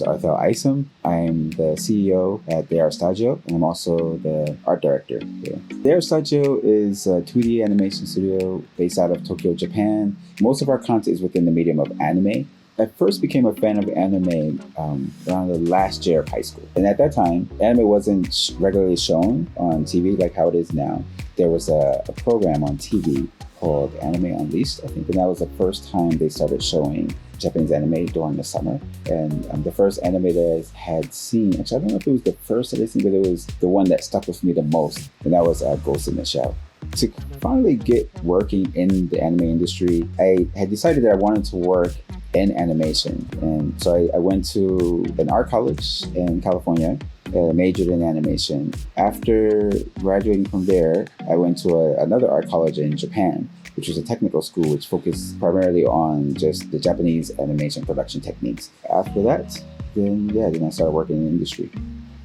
is Arthell Isom. I'm the CEO at Shtajio, and I'm also the art director here. Shtajio is a 2D animation studio based out of Tokyo, Japan. Most of our content is within the medium of anime. I first became a fan of anime around the last year of high school. And at that time, anime wasn't regularly shown on TV like how it is now. There was a program on TV called Anime Unleashed, I think, and that was the first time they started showing Japanese anime during the summer. And the first anime that I had seen, actually I don't know if it was the first that I seen, but it was the one that stuck with me the most, and that was Ghost in the Shell. To finally get working in the anime industry, I had decided that I wanted to work in animation. And so I went to an art college in California, majored in animation. After graduating from there, I went to another art college in Japan, which was a technical school which focused primarily on just the Japanese animation production techniques. After that, then I started working in the industry.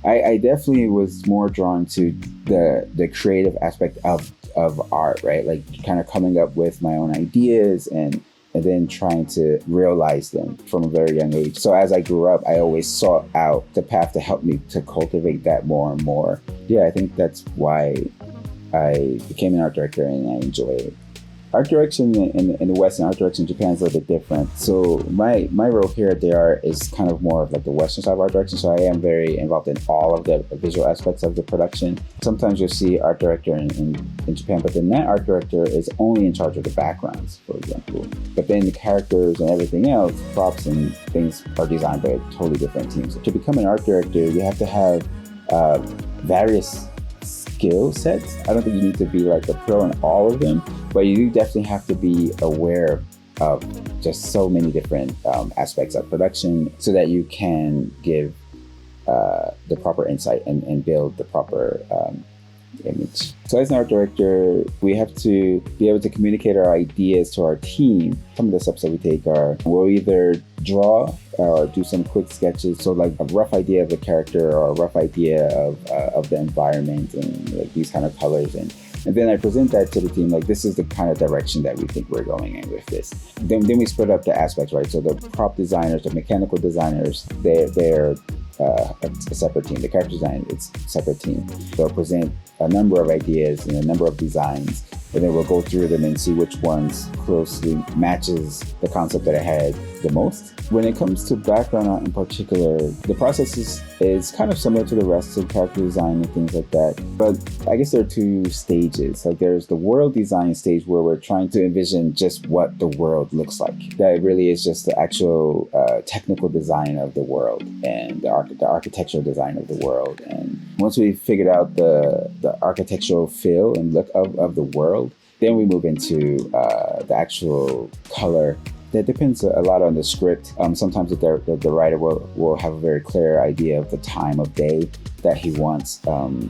I definitely was more drawn to the creative aspect of art, right? Like kind of coming up with my own ideas and then trying to realize them from a very young age. So as I grew up, I always sought out the path to help me to cultivate that more and more. Yeah, I think that's why I became an art director and I enjoy it. Art direction in the West and art direction in Japan is a little bit different. So my role here at DR is kind of more of like the Western side of art direction. So I am very involved in all of the visual aspects of the production. Sometimes you'll see art director in Japan, but then that art director is only in charge of the backgrounds, for example. But then the characters and everything else, props and things are designed by a totally different team. So to become an art director, you have to have various skill sets. I don't think you need to be like a pro in all of them, but you do definitely have to be aware of just so many different aspects of production so that you can give the proper insight and build the proper image. So as an art director, we have to be able to communicate our ideas to our team. Some of the steps that we take are we'll either draw or do some quick sketches, so like a rough idea of the character or a rough idea of the environment and like these kind of colors, and then I present that to the team, like this is the kind of direction that we think we're going in with this. Then we split up the aspects, right? So the prop designers, the mechanical designers, they're a separate team. The character design, it's a separate team. They'll present a number of ideas and a number of designs, and then we'll go through them and see which ones closely matches the concept that I had the most. When it comes to background art in particular, the process is kind of similar to the rest of character design and things like that. But I guess there are two stages. Like there's the world design stage where we're trying to envision just what the world looks like. That really is just the actual technical design of the world and the architectural design of the world. And once we've figured out the architectural feel and look of the world, then we move into the actual color. That depends a lot on the script. Sometimes the writer will have a very clear idea of the time of day that he wants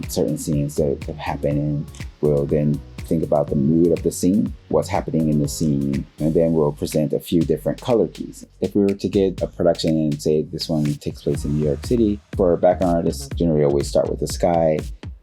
certain scenes to happen in. We'll then think about the mood of the scene, what's happening in the scene, and then we'll present a few different color keys. If we were to get a production and say this one takes place in New York City, for background artists, generally always start with the sky,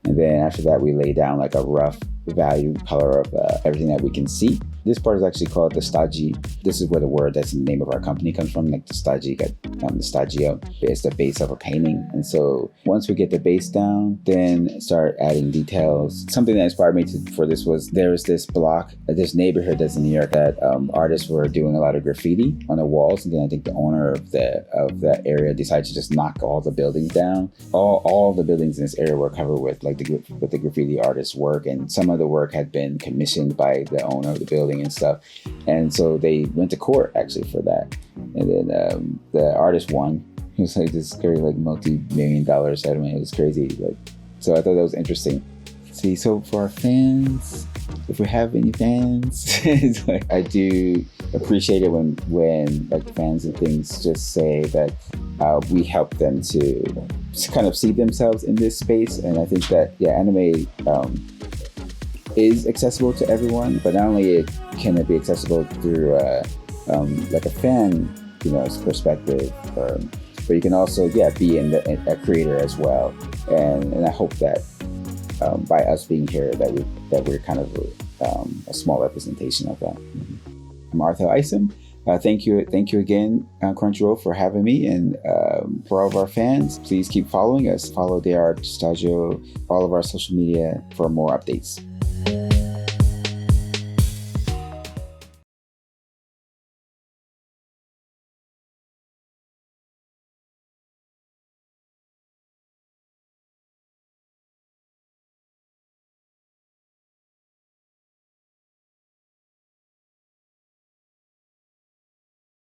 and then after that we lay down like a rough value color of everything that we can see. This part is actually called the Shtajio. This is where the word that's the name of our company comes from, like the Shtajio, the Shtajio. It's the base of a painting. And so once we get the base down, then start adding details. Something that inspired me for this was there was this block, this neighborhood that's in New York that artists were doing a lot of graffiti on the walls. And then I think the owner of that area decided to just knock all the buildings down. All of the buildings in this area were covered with the graffiti artist's work, and some of the work had been commissioned by the owner of the building and stuff, and so they went to court actually for that, and then the artist won. He was like this very like multi-million-dollar settlement. It was crazy. So I thought that was interesting. See, so for our fans, if we have any fans, it's like I do appreciate it when like fans and things just say that we help them to kind of see themselves in this space, and I think that anime is accessible to everyone, but not only can it be accessible through like a fan, perspective, but you can also be a creator as well. And I hope that by us being here, that we're kind of a small representation of that. I'm Arthell Isom. Thank you again, Crunchyroll, for having me. And for all of our fans, please keep following us. Follow Shtajio, follow our social media for more updates.